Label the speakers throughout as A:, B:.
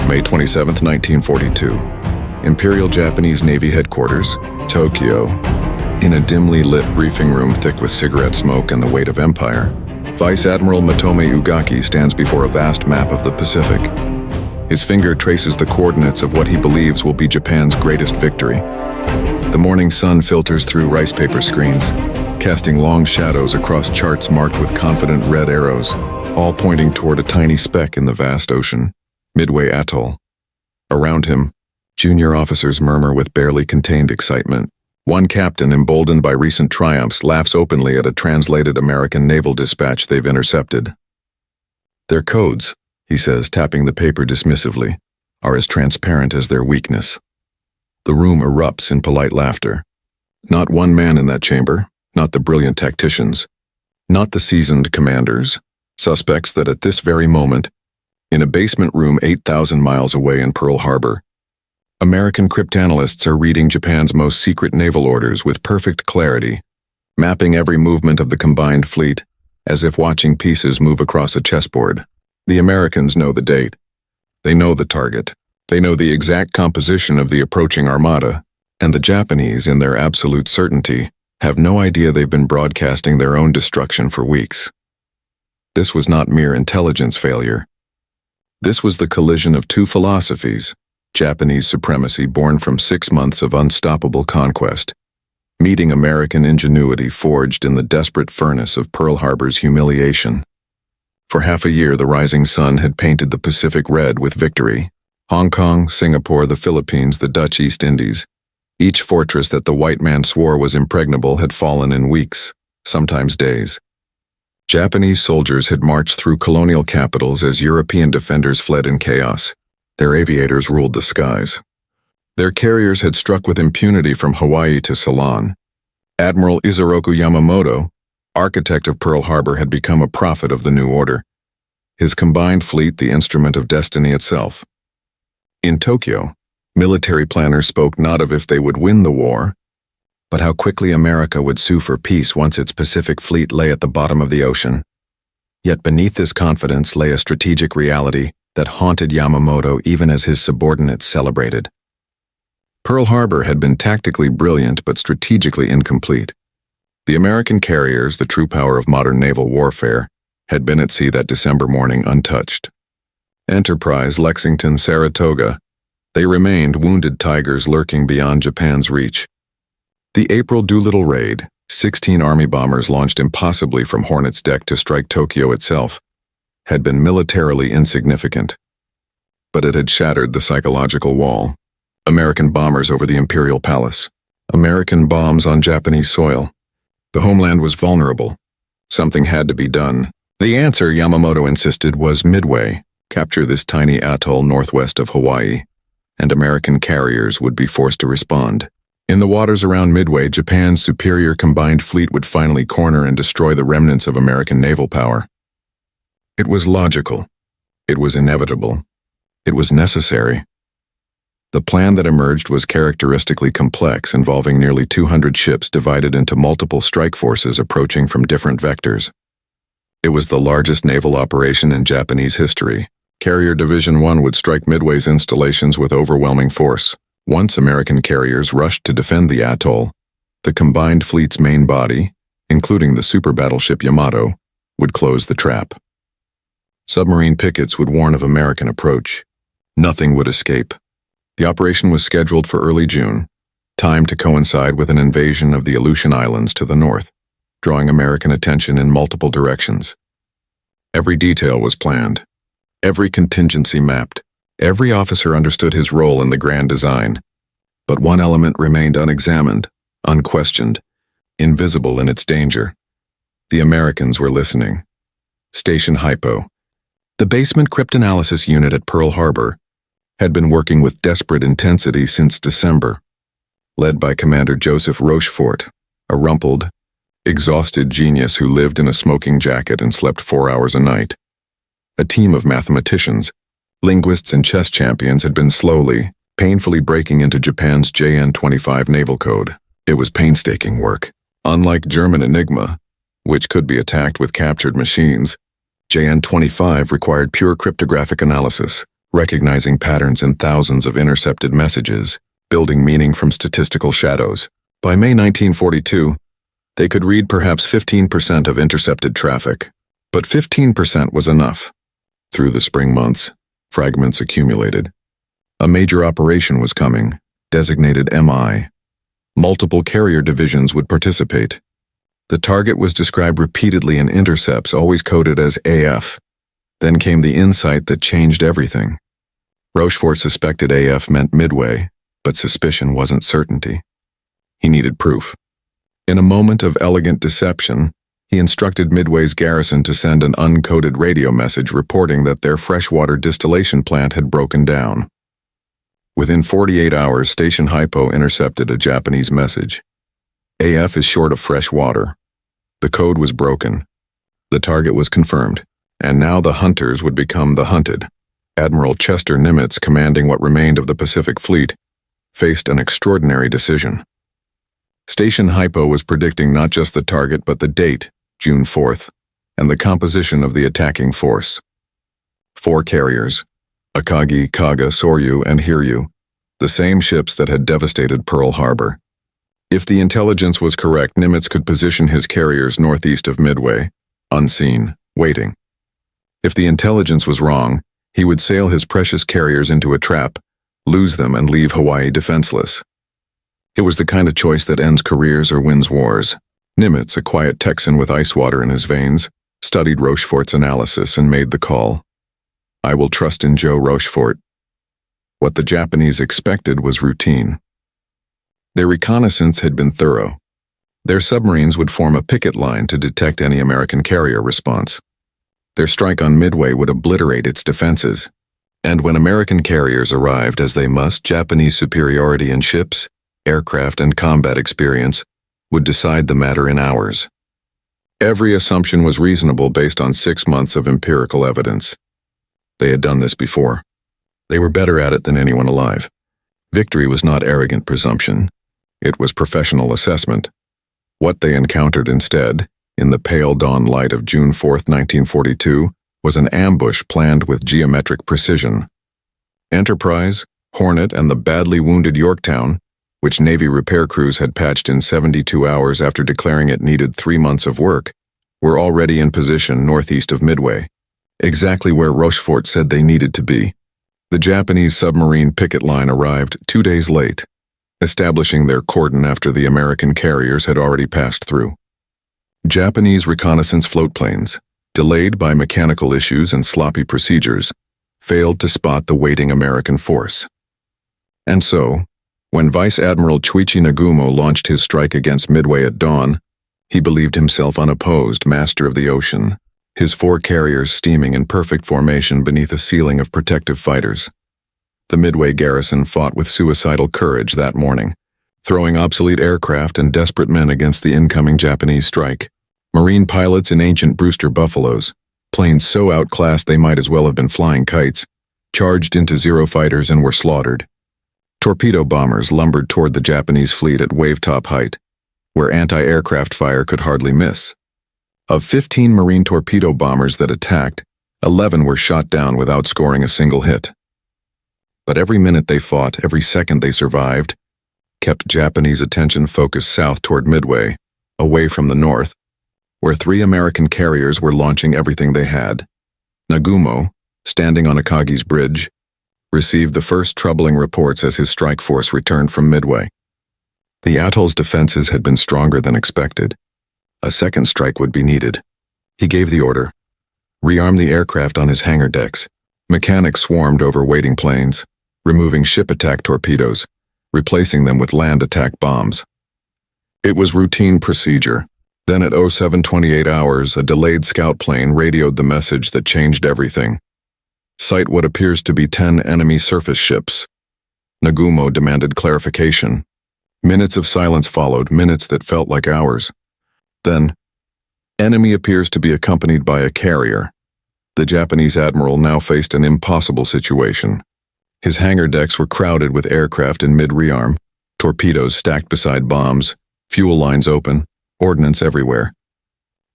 A: May 27, 1942. Imperial Japanese Navy Headquarters, Tokyo. In a dimly lit briefing room thick with cigarette smoke and the weight of empire, Vice Admiral Matome Ugaki stands before a vast map of the Pacific. His finger traces the coordinates of what he believes will be Japan's greatest victory. The morning sun filters through rice paper screens, casting long shadows across charts marked with confident red arrows, all pointing toward a tiny speck in the vast ocean, Midway Atoll. Around him, junior officers murmur with barely contained excitement. One captain, emboldened by recent triumphs, laughs openly at a translated American naval dispatch they've intercepted. "Their codes," he says, tapping the paper dismissively, "are as transparent as their weakness." The room erupts in polite laughter. Not one man in that chamber, not the brilliant tacticians, not the seasoned commanders, suspects that at this very moment, in a basement room 8,000 miles away in Pearl Harbor, American cryptanalysts are reading Japan's most secret naval orders with perfect clarity, mapping every movement of the combined fleet, as if watching pieces move across a chessboard. The Americans know the date. They know the target. They know the exact composition of the approaching armada, and the Japanese, in their absolute certainty, have no idea they've been broadcasting their own destruction for weeks. This was not mere intelligence failure. This was the collision of two philosophies, Japanese supremacy born from 6 months of unstoppable conquest, meeting American ingenuity forged in the desperate furnace of Pearl Harbor's humiliation. For half a year, the rising sun had painted the Pacific red with victory. Hong Kong, Singapore, the Philippines, the Dutch East Indies. Each fortress that the white man swore was impregnable had fallen in weeks, sometimes days. Japanese soldiers had marched through colonial capitals as European defenders fled in chaos. Their aviators ruled the skies. Their carriers had struck with impunity from Hawaii to Ceylon. Admiral Isoroku Yamamoto, architect of Pearl Harbor, had become a prophet of the new order. His combined fleet the instrument of destiny itself. In Tokyo, military planners spoke not of if they would win the war, but how quickly America would sue for peace once its Pacific fleet lay at the bottom of the ocean. Yet beneath this confidence lay a strategic reality that haunted Yamamoto even as his subordinates celebrated. Pearl Harbor had been tactically brilliant but strategically incomplete. The American carriers, the true power of modern naval warfare, had been at sea that December morning untouched. Enterprise, Lexington, Saratoga, they remained wounded tigers lurking beyond Japan's reach. The April Doolittle raid, 16 Army bombers launched impossibly from Hornet's deck to strike Tokyo itself, had been militarily insignificant. But it had shattered the psychological wall. American bombers over the Imperial Palace. American bombs on Japanese soil. The homeland was vulnerable. Something had to be done. The answer, Yamamoto insisted, was Midway, capture this tiny atoll northwest of Hawaii, and American carriers would be forced to respond. In the waters around Midway, Japan's superior combined fleet would finally corner and destroy the remnants of American naval power. It was logical. It was inevitable. It was necessary. The plan that emerged was characteristically complex, involving nearly 200 ships divided into multiple strike forces approaching from different vectors. It was the largest naval operation in Japanese history. Carrier Division 1 would strike Midway's installations with overwhelming force. Once American carriers rushed to defend the atoll, the combined fleet's main body, including the super battleship Yamato, would close the trap. Submarine pickets would warn of American approach. Nothing would escape. The operation was scheduled for early June, timed to coincide with an invasion of the Aleutian Islands to the north, drawing American attention in multiple directions. Every detail was planned, every contingency mapped, every officer understood his role in the grand design. But one element remained unexamined, unquestioned, invisible in its danger. The Americans were listening. Station Hypo, the basement cryptanalysis unit at Pearl Harbor, had been working with desperate intensity since December. Led by Commander Joseph Rochefort, a rumpled, exhausted genius who lived in a smoking jacket and slept 4 hours a night. A team of mathematicians, linguists and chess champions had been slowly, painfully breaking into Japan's JN-25 naval code. It was painstaking work. Unlike German Enigma, which could be attacked with captured machines, JN-25 required pure cryptographic analysis, recognizing patterns in thousands of intercepted messages, building meaning from statistical shadows. By May 1942, they could read perhaps 15% of intercepted traffic, but 15% was enough. Through the spring months, fragments accumulated. A major operation was coming, designated MI. Multiple carrier divisions would participate. The target was described repeatedly in intercepts, always coded as AF. Then came the insight that changed everything. Rochefort suspected AF meant Midway, but suspicion wasn't certainty. He needed proof. In a moment of elegant deception, he instructed Midway's garrison to send an uncoded radio message reporting that their freshwater distillation plant had broken down. Within 48 hours, Station Hypo intercepted a Japanese message. AF is short of fresh water. The code was broken. The target was confirmed, and now the hunters would become the hunted. Admiral Chester Nimitz, commanding what remained of the Pacific Fleet, faced an extraordinary decision. Station Hypo was predicting not just the target but the date, June 4th, and the composition of the attacking force. 4 carriers, Akagi, Kaga, Soryu, and Hiryu, the same ships that had devastated Pearl Harbor. If the intelligence was correct, Nimitz could position his carriers northeast of Midway, unseen, waiting. If the intelligence was wrong, he would sail his precious carriers into a trap, lose them, and leave Hawaii defenseless. It was the kind of choice that ends careers or wins wars. Nimitz, a quiet Texan with ice water in his veins, studied Rochefort's analysis and made the call. I will trust in Joe Rochefort. What the Japanese expected was routine. Their reconnaissance had been thorough. Their submarines would form a picket line to detect any American carrier response. Their strike on Midway would obliterate its defenses. And when American carriers arrived, as they must, Japanese superiority in ships, aircraft, and combat experience would decide the matter in hours. Every assumption was reasonable based on 6 months of empirical evidence. They had done this before. They were better at it than anyone alive. Victory was not arrogant presumption. It was professional assessment. What they encountered instead, in the pale dawn light of June 4, 1942, was an ambush planned with geometric precision. Enterprise, Hornet, and the badly wounded Yorktown, which Navy repair crews had patched in 72 hours after declaring it needed 3 months of work, were already in position northeast of Midway, exactly where Rochefort said they needed to be. The Japanese submarine picket line arrived 2 days late, establishing their cordon after the American carriers had already passed through. Japanese reconnaissance floatplanes, delayed by mechanical issues and sloppy procedures, failed to spot the waiting American force. And so, when Vice Admiral Chuichi Nagumo launched his strike against Midway at dawn, he believed himself unopposed master of the ocean, his 4 carriers steaming in perfect formation beneath a ceiling of protective fighters. The Midway garrison fought with suicidal courage that morning, throwing obsolete aircraft and desperate men against the incoming Japanese strike. Marine pilots in ancient Brewster Buffaloes, planes so outclassed they might as well have been flying kites, charged into Zero fighters and were slaughtered. Torpedo bombers lumbered toward the Japanese fleet at wave-top height, where anti-aircraft fire could hardly miss. Of 15 Marine torpedo bombers that attacked, 11 were shot down without scoring a single hit. But every minute they fought, every second they survived, kept Japanese attention focused south toward Midway, away from the north, where 3 American carriers were launching everything they had. Nagumo, standing on Akagi's bridge, received the first troubling reports as his strike force returned from Midway. The atoll's defenses had been stronger than expected. A second strike would be needed. He gave the order. Rearm the aircraft on his hangar decks. Mechanics swarmed over waiting planes, removing ship attack torpedoes, replacing them with land attack bombs. It was routine procedure. Then at 07:28 hours, a delayed scout plane radioed the message that changed everything. Sight what appears to be 10 enemy surface ships. Nagumo demanded clarification. Minutes of silence followed, minutes that felt like hours. Then, enemy appears to be accompanied by a carrier. The Japanese admiral now faced an impossible situation. His hangar decks were crowded with aircraft in mid-rearm, torpedoes stacked beside bombs, fuel lines open, ordnance everywhere.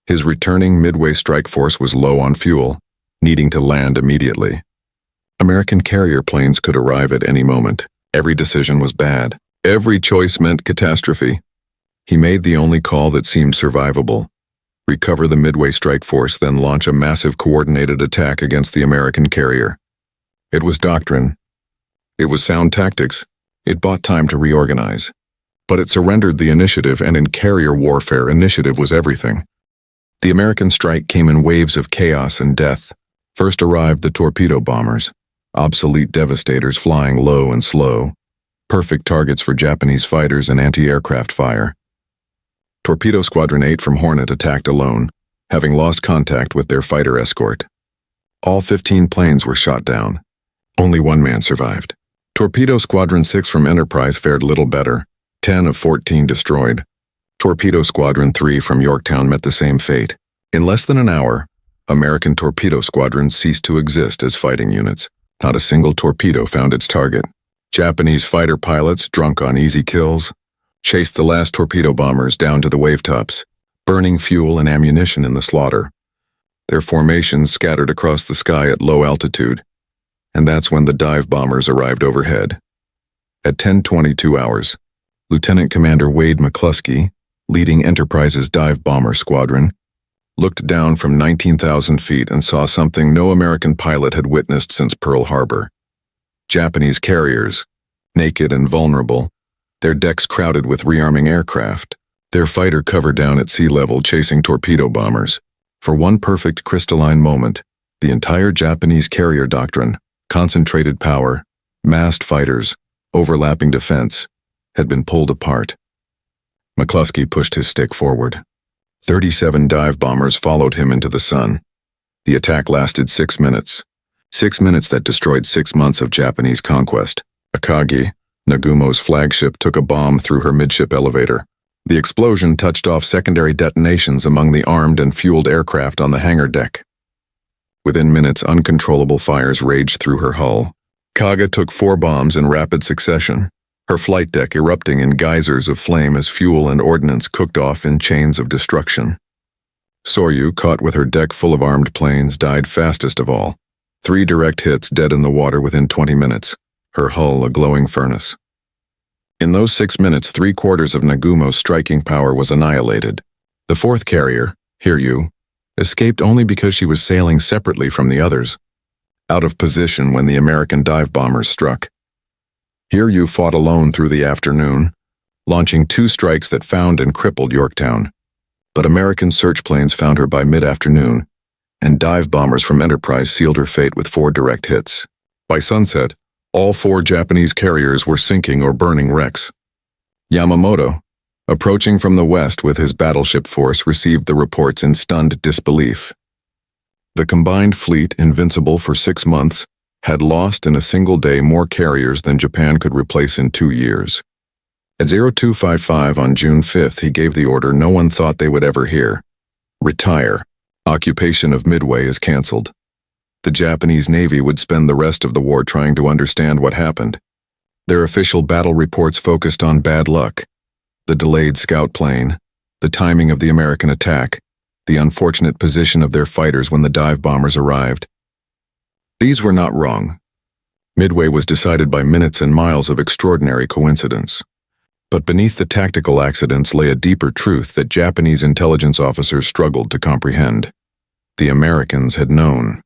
A: His returning Midway strike force was low on fuel, needing to land immediately. American carrier planes could arrive at any moment. Every decision was bad. Every choice meant catastrophe. He made the only call that seemed survivable. Recover the Midway strike force, then launch a massive coordinated attack against the American carrier. It was doctrine. It was sound tactics. It bought time to reorganize. But it surrendered the initiative, and in carrier warfare, initiative was everything. The American strike came in waves of chaos and death. First arrived the torpedo bombers, obsolete devastators flying low and slow, perfect targets for Japanese fighters and anti-aircraft fire. Torpedo Squadron 8 from Hornet attacked alone, having lost contact with their fighter escort. All 15 planes were shot down. Only one man survived. Torpedo Squadron 6 from Enterprise fared little better, 10 of 14 destroyed. Torpedo Squadron 3 from Yorktown met the same fate. In less than an hour, American torpedo squadrons ceased to exist as fighting units. Not a single torpedo found its target. Japanese fighter pilots, drunk on easy kills, chased the last torpedo bombers down to the wavetops, burning fuel and ammunition in the slaughter. Their formations scattered across the sky at low altitude, and that's when the dive bombers arrived overhead. At 10:22 hours, Lieutenant Commander Wade McCluskey, leading Enterprise's dive bomber squadron, looked down from 19,000 feet and saw something no American pilot had witnessed since Pearl Harbor. Japanese carriers, naked and vulnerable, their decks crowded with rearming aircraft, their fighter cover down at sea level chasing torpedo bombers. For one perfect crystalline moment, the entire Japanese carrier doctrine, concentrated power, massed fighters, overlapping defense, had been pulled apart. McCluskey pushed his stick forward. 37 dive bombers followed him into the sun. The attack lasted 6 minutes. 6 minutes that destroyed 6 months of Japanese conquest. Akagi, Nagumo's flagship, took a bomb through her midship elevator. The explosion touched off secondary detonations among the armed and fueled aircraft on the hangar deck. Within minutes, uncontrollable fires raged through her hull. Kaga took 4 bombs in rapid succession, her flight deck erupting in geysers of flame as fuel and ordnance cooked off in chains of destruction. Soryu, caught with her deck full of armed planes, died fastest of all. 3 direct hits, dead in the water within 20 minutes, her hull a glowing furnace. In those 6 minutes, 3/4 of Nagumo's striking power was annihilated. The 4th carrier, Hiryu, escaped only because she was sailing separately from the others, out of position when the American dive bombers struck. Hiryu fought alone through the afternoon, launching 2 strikes that found and crippled Yorktown. But American search planes found her by mid-afternoon, and dive bombers from Enterprise sealed her fate with 4 direct hits. By sunset, all 4 Japanese carriers were sinking or burning wrecks. Yamamoto, approaching from the west with his battleship force, received the reports in stunned disbelief. The combined fleet, invincible for 6 months, had lost in a single day more carriers than Japan could replace in 2 years. At 0255 on June 5th, he gave the order no one thought they would ever hear. Retire. Occupation of Midway is canceled. The Japanese Navy would spend the rest of the war trying to understand what happened. Their official battle reports focused on bad luck, the delayed scout plane, the timing of the American attack, the unfortunate position of their fighters when the dive bombers arrived. These were not wrong. Midway was decided by minutes and miles of extraordinary coincidence. But beneath the tactical accidents lay a deeper truth that Japanese intelligence officers struggled to comprehend. The Americans had known.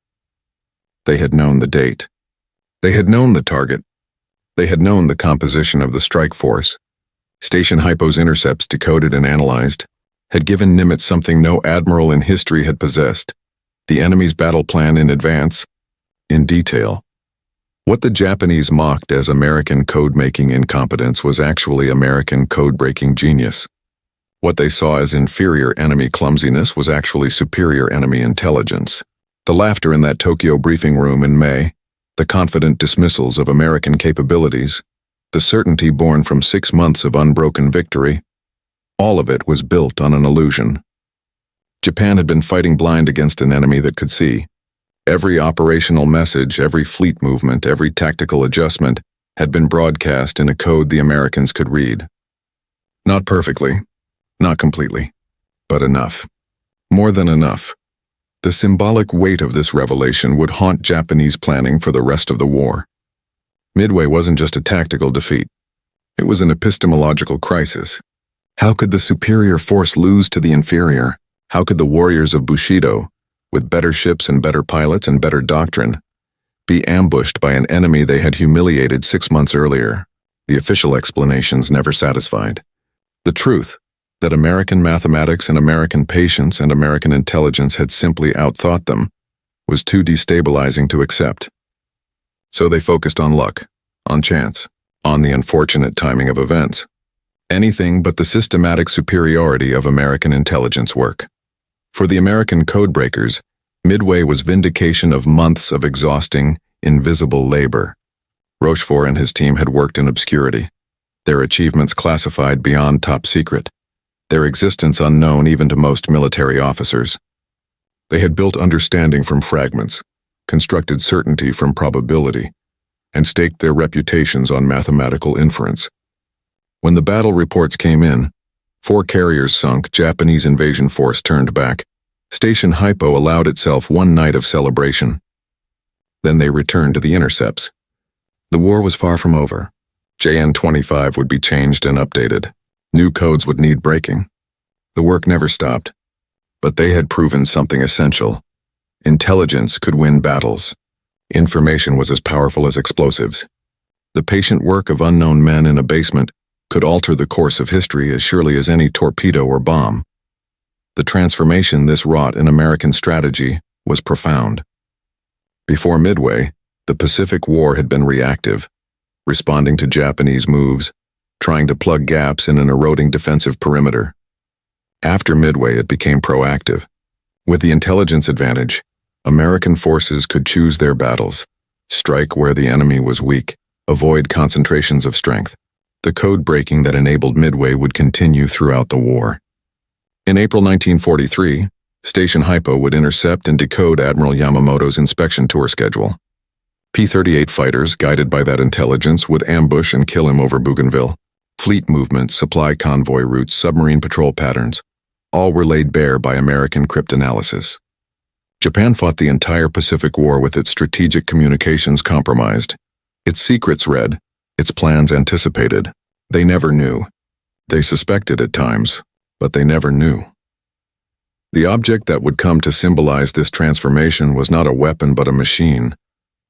A: They had known the date. They had known the target. They had known the composition of the strike force. Station Hypo's intercepts, decoded and analyzed, had given Nimitz something no admiral in history had possessed: the enemy's battle plan in advance, in detail. What the Japanese mocked as American code-making incompetence was actually American code-breaking genius. What they saw as inferior enemy clumsiness was actually superior enemy intelligence. The laughter in that Tokyo briefing room in May, the confident dismissals of American capabilities, the certainty born from 6 months of unbroken victory, all of it was built on an illusion. Japan had been fighting blind against an enemy that could see. Every operational message, every fleet movement, every tactical adjustment had been broadcast in a code the Americans could read. Not perfectly, not completely, but enough. More than enough. The symbolic weight of this revelation would haunt Japanese planning for the rest of the war. Midway wasn't just a tactical defeat. It was an epistemological crisis. How could the superior force lose to the inferior? How could the warriors of Bushido, with better ships and better pilots and better doctrine, be ambushed by an enemy they had humiliated 6 months earlier? The official explanations never satisfied. The truth, that American mathematics and American patience and American intelligence had simply outthought them, was too destabilizing to accept. So they focused on luck, on chance, on the unfortunate timing of events. Anything but the systematic superiority of American intelligence work. For the American codebreakers, Midway was vindication of months of exhausting, invisible labor. Rochefort and his team had worked in obscurity, their achievements classified beyond top secret, their existence unknown even to most military officers. They had built understanding from fragments, constructed certainty from probability, and staked their reputations on mathematical inference. When the battle reports came in, 4 carriers sunk, Japanese invasion force turned back. Station Hypo allowed itself one night of celebration. Then they returned to the intercepts. The war was far from over. JN-25 would be changed and updated. New codes would need breaking. The work never stopped. But they had proven something essential. Intelligence could win battles. Information was as powerful as explosives. The patient work of unknown men in a basement could alter the course of history as surely as any torpedo or bomb. The transformation this wrought in American strategy was profound. Before Midway, the Pacific War had been reactive, responding to Japanese moves, trying to plug gaps in an eroding defensive perimeter. After Midway, it became proactive. With the intelligence advantage, American forces could choose their battles, strike where the enemy was weak, avoid concentrations of strength. The code breaking that enabled Midway would continue throughout the war. In April 1943, Station Hypo would intercept and decode Admiral Yamamoto's inspection tour schedule. P-38 fighters, guided by that intelligence, would ambush and kill him over Bougainville. Fleet movements, supply convoy routes, submarine patrol patterns, all were laid bare by American cryptanalysis. Japan fought the entire Pacific War with its strategic communications compromised, its secrets read, its plans anticipated. They never knew. They suspected at times, but they never knew. The object that would come to symbolize this transformation was not a weapon but a machine,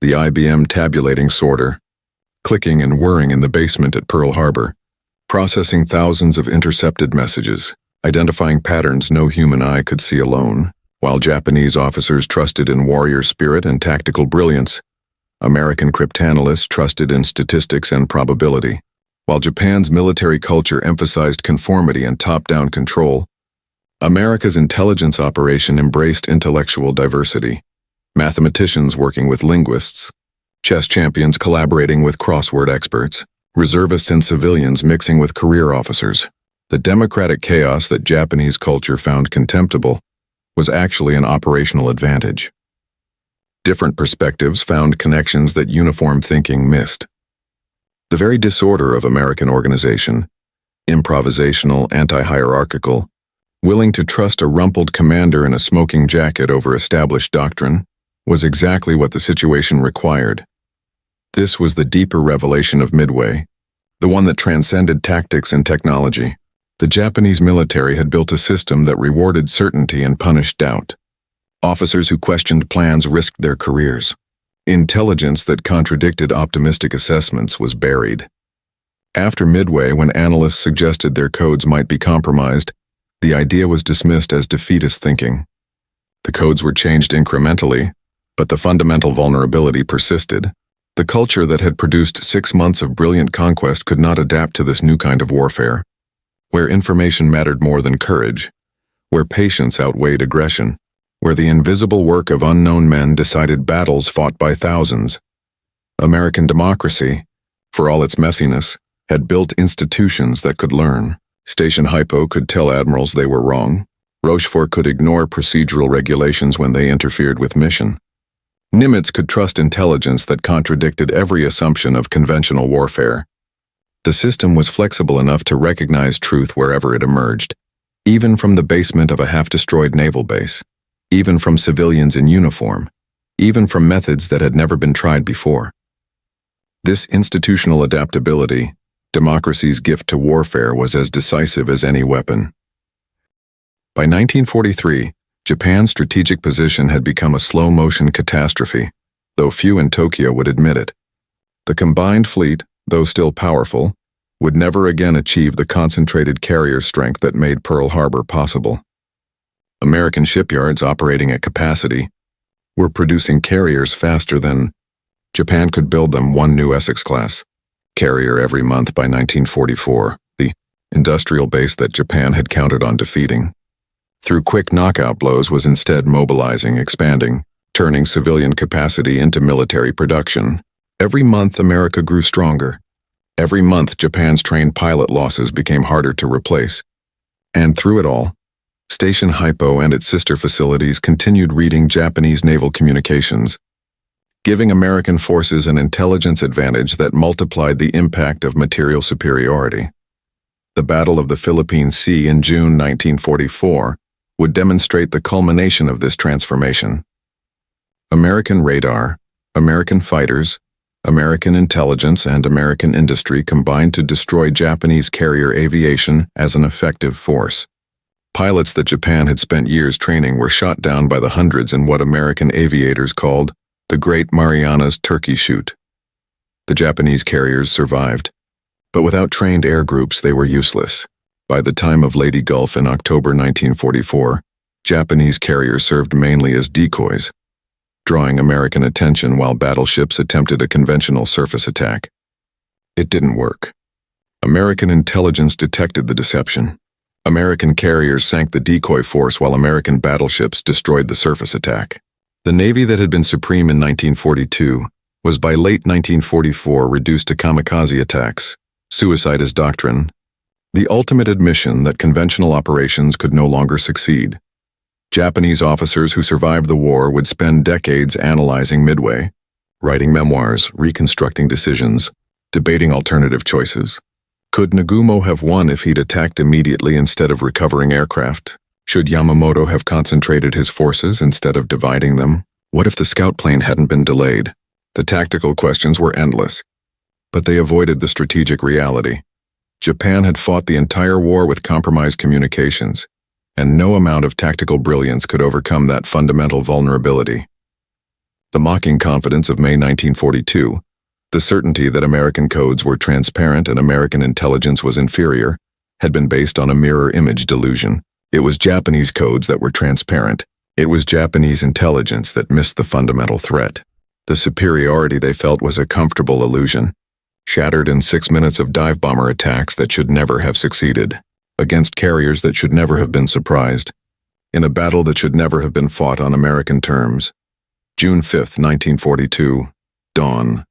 A: the IBM tabulating sorter, clicking and whirring in the basement at Pearl Harbor, processing thousands of intercepted messages, identifying patterns no human eye could see alone. While Japanese officers trusted in warrior spirit and tactical brilliance, American cryptanalysts trusted in statistics and probability. While Japan's military culture emphasized conformity and top-down control, America's intelligence operation embraced intellectual diversity. Mathematicians working with linguists, chess champions collaborating with crossword experts, reservists and civilians mixing with career officers. The democratic chaos that Japanese culture found contemptible was actually an operational advantage. Different perspectives found connections that uniform thinking missed. The very disorder of American organization, improvisational, anti-hierarchical, willing to trust a rumpled commander in a smoking jacket over established doctrine, was exactly what the situation required. This was the deeper revelation of Midway, the one that transcended tactics and technology. The Japanese military had built a system that rewarded certainty and punished doubt. Officers who questioned plans risked their careers. Intelligence that contradicted optimistic assessments was buried. After Midway, when analysts suggested their codes might be compromised, the idea was dismissed as defeatist thinking. The codes were changed incrementally, but the fundamental vulnerability persisted. The culture that had produced 6 months of brilliant conquest could not adapt to this new kind of warfare, where information mattered more than courage, where patience outweighed aggression, where the invisible work of unknown men decided battles fought by thousands. American democracy, for all its messiness, had built institutions that could learn. Station Hypo could tell admirals they were wrong. Rochefort could ignore procedural regulations when they interfered with mission. Nimitz could trust intelligence that contradicted every assumption of conventional warfare. The system was flexible enough to recognize truth wherever it emerged, even from the basement of a half-destroyed naval base. even from civilians in uniform, even from methods that had never been tried before. This institutional adaptability, democracy's gift to warfare, was as decisive as any weapon. By 1943, Japan's strategic position had become a slow-motion catastrophe, though few in Tokyo would admit it. The combined fleet, though still powerful, would never again achieve the concentrated carrier strength that made Pearl Harbor possible. American shipyards operating at capacity were producing carriers faster than Japan could build them one new Essex-class carrier every month by 1944, the industrial base that Japan had counted on defeating. Through quick knockout blows was instead mobilizing, expanding, turning civilian capacity into military production. Every month America grew stronger. Every month Japan's trained pilot losses became harder to replace. And through it all, Station Hypo and its sister facilities continued reading Japanese naval communications, giving American forces an intelligence advantage that multiplied the impact of material superiority. The Battle of the Philippine Sea in June 1944 would demonstrate the culmination of this transformation. American radar, American fighters, American intelligence, and American industry combined to destroy Japanese carrier aviation as an effective force. Pilots that Japan had spent years training were shot down by the hundreds in what American aviators called the Great Marianas Turkey Shoot. The Japanese carriers survived, but without trained air groups they were useless. By the time of Lady Gulf in October 1944, Japanese carriers served mainly as decoys, drawing American attention while battleships attempted a conventional surface attack. It didn't work. American intelligence detected the deception. American carriers sank the decoy force while American battleships destroyed the surface attack. The Navy that had been supreme in 1942 was by late 1944 reduced to kamikaze attacks, suicide as doctrine, the ultimate admission that conventional operations could no longer succeed. Japanese officers who survived the war would spend decades analyzing Midway, writing memoirs, reconstructing decisions, debating alternative choices. Could Nagumo have won if he'd attacked immediately instead of recovering aircraft? Should Yamamoto have concentrated his forces instead of dividing them? What if the scout plane hadn't been delayed? The tactical questions were endless, but they avoided the strategic reality. Japan had fought the entire war with compromised communications, and no amount of tactical brilliance could overcome that fundamental vulnerability. The mocking confidence of May 1942, the certainty that American codes were transparent and American intelligence was inferior, had been based on a mirror image delusion. It was Japanese codes that were transparent. It was Japanese intelligence that missed the fundamental threat. The superiority they felt was a comfortable illusion, shattered in 6 minutes of dive bomber attacks that should never have succeeded, against carriers that should never have been surprised, in a battle that should never have been fought on American terms. June 5, 1942, dawn.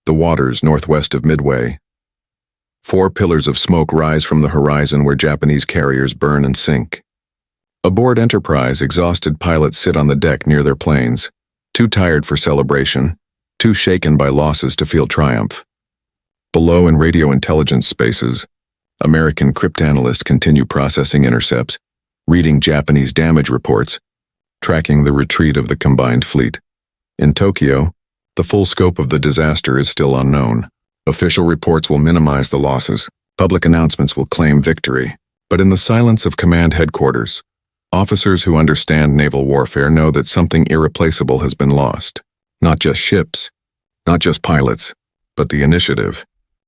A: The waters northwest of Midway. 4 pillars of smoke rise from the horizon where Japanese carriers burn and sink. Aboard Enterprise, exhausted pilots sit on the deck near their planes, too tired for celebration, too shaken by losses to feel triumph. Below in radio intelligence spaces, American cryptanalysts continue processing intercepts, reading Japanese damage reports, tracking the retreat of the combined fleet. In Tokyo, the full scope of the disaster is still unknown. Official reports will minimize the losses. Public announcements will claim victory. But in the silence of command headquarters, officers who understand naval warfare know that something irreplaceable has been lost. Not just ships, not just pilots, but the initiative,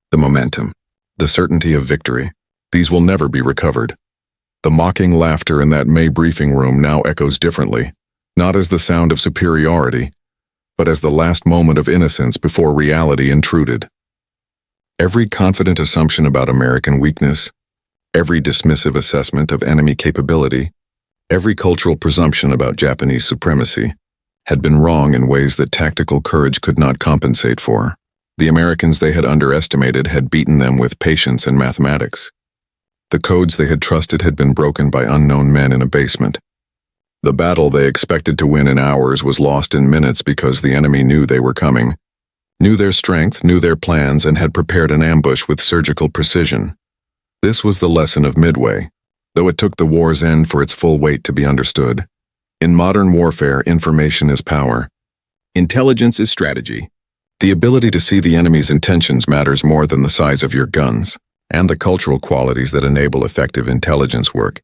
A: the momentum, the certainty of victory. These will never be recovered. The mocking laughter in that May briefing room now echoes differently, not as the sound of superiority, but as the last moment of innocence before reality intruded. Every confident assumption about American weakness, every dismissive assessment of enemy capability, every cultural presumption about Japanese supremacy had been wrong in ways that tactical courage could not compensate for. The Americans they had underestimated had beaten them with patience and mathematics. The codes they had trusted had been broken by unknown men in a basement. The battle they expected to win in hours was lost in minutes because the enemy knew they were coming, knew their strength, knew their plans, and had prepared an ambush with surgical precision. This was the lesson of Midway, though it took the war's end for its full weight to be understood. In modern warfare, information is power. Intelligence is strategy. The ability to see the enemy's intentions matters more than the size of your guns, and the cultural qualities that enable effective intelligence work: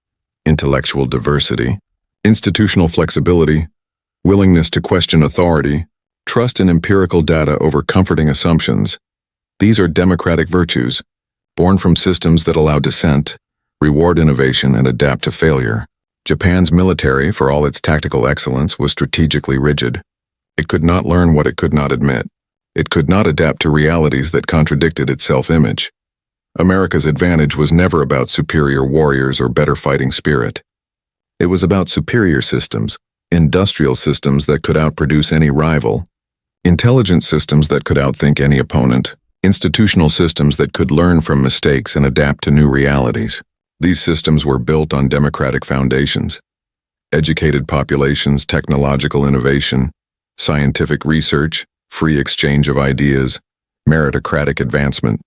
A: intellectual diversity, institutional flexibility, willingness to question authority, trust in empirical data over comforting assumptions. These are democratic virtues, born from systems that allow dissent, reward innovation, and adapt to failure. Japan's military, for all its tactical excellence, was strategically rigid. It could not learn what it could not admit. It could not adapt to realities that contradicted its self-image. America's advantage was never about superior warriors or better fighting spirit. It was about superior systems, industrial systems that could outproduce any rival, intelligence systems that could outthink any opponent, institutional systems that could learn from mistakes and adapt to new realities. These systems were built on democratic foundations: educated populations, technological innovation, scientific research, free exchange of ideas, meritocratic advancement.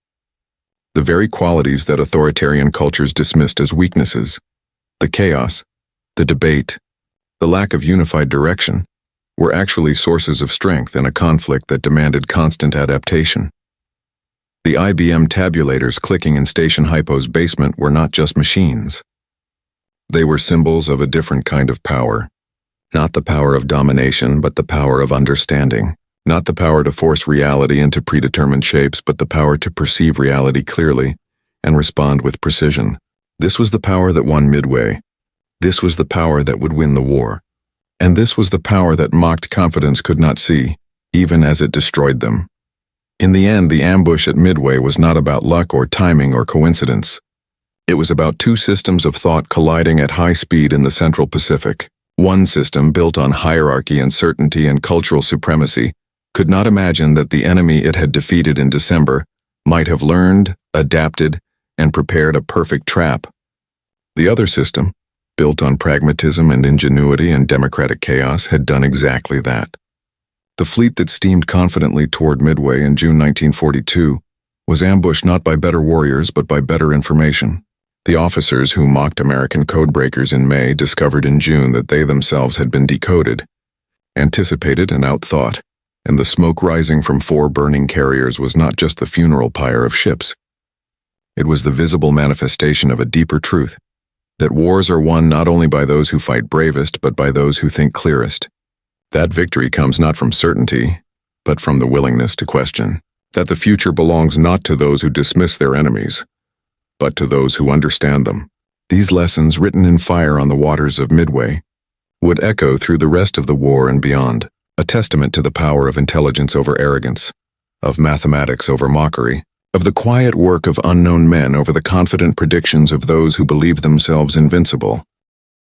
A: The very qualities that authoritarian cultures dismissed as weaknesses, the chaos, the debate, the lack of unified direction, were actually sources of strength in a conflict that demanded constant adaptation. The IBM tabulators clicking in Station Hypo's basement were not just machines. They were symbols of a different kind of power. Not the power of domination, but the power of understanding. Not the power to force reality into predetermined shapes, but the power to perceive reality clearly and respond with precision. This was the power that won Midway. This was the power that would win the war. And this was the power that mocked confidence could not see, even as it destroyed them. In the end, the ambush at Midway was not about luck or timing or coincidence. It was about two systems of thought colliding at high speed in the Central Pacific. One system, built on hierarchy, uncertainty, and cultural supremacy, could not imagine that the enemy it had defeated in December might have learned, adapted, and prepared a perfect trap. The other system, built on pragmatism and ingenuity and democratic chaos, had done exactly that. The fleet that steamed confidently toward Midway in June 1942 was ambushed not by better warriors but by better information. The officers who mocked American codebreakers in May discovered in June that they themselves had been decoded, anticipated, and outthought, and the smoke rising from 4 burning carriers was not just the funeral pyre of ships. It was the visible manifestation of a deeper truth, that wars are won not only by those who fight bravest but by those who think clearest. That victory comes not from certainty, but from the willingness to question. That the future belongs not to those who dismiss their enemies, but to those who understand them. These lessons, written in fire on the waters of Midway, would echo through the rest of the war and beyond, a testament to the power of intelligence over arrogance, of mathematics over mockery, of the quiet work of unknown men over the confident predictions of those who believe themselves invincible.